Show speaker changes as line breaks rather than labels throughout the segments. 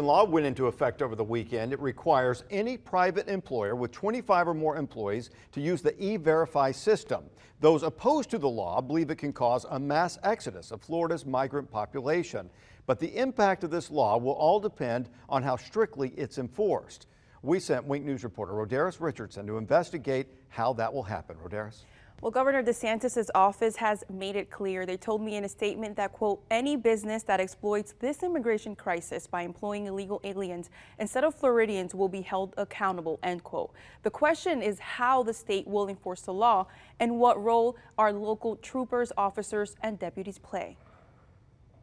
Law went into effect over the weekend. It requires any private employer with 25 or more employees to use the E-Verify system. Those opposed to the law believe it can cause a mass exodus of Florida's migrant population. But the impact of this law will all depend on how strictly it's enforced. We sent Wink News reporter Rodaris Richardson to investigate how that will happen. Rodaris.
Well, Governor DeSantis' office has made it clear. They told me in a statement that, quote, any business that exploits this immigration crisis by employing illegal aliens instead of Floridians will be held accountable, end quote. The question is how the state will enforce the law and what role our local troopers, officers, and deputies play.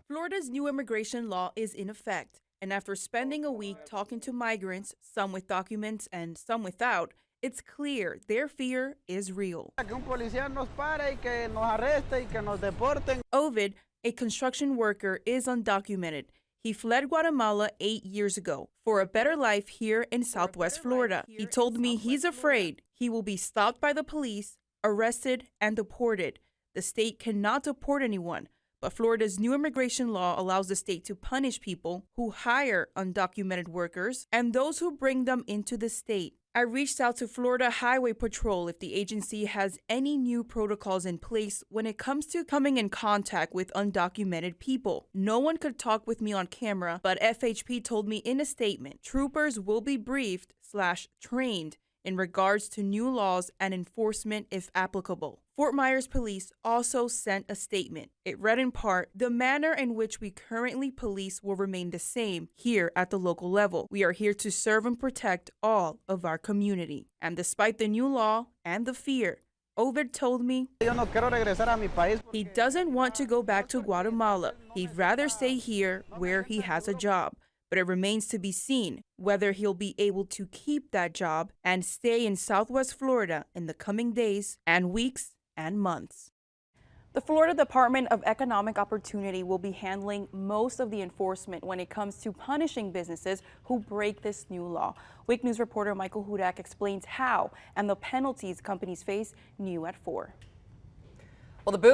Florida's new immigration law is in effect. And after spending a week talking to migrants, some with documents and some without, it's clear their fear is real. Ovid, a construction worker, is undocumented. He fled Guatemala 8 years ago for a better life here in Southwest Florida. He told me he's afraid he will be stopped by the police, arrested, and deported. The state cannot deport anyone, but Florida's new immigration law allows the state to punish people who hire undocumented workers and those who bring them into the state. I reached out to Florida Highway Patrol if the agency has any new protocols in place when it comes to coming in contact with undocumented people. No one could talk with me on camera, but FHP told me in a statement, troopers will be briefed/trained in regards to new laws and enforcement if applicable. Fort Myers Police also sent a statement. It read in part, the manner in which we currently police will remain the same here at the local level. We are here to serve and protect all of our community. And despite the new law and the fear, Ovid told me he doesn't want to go back to Guatemala. He'd rather stay here where he has a job. But it remains to be seen whether he'll be able to keep that job and stay in Southwest Florida in the coming days and weeks and months. The Florida Department of Economic Opportunity will be handling most of the enforcement when it comes to punishing businesses who break this new law. Wink News reporter Michael Hudak explains how and the penalties companies face new at 4.
Well, the bill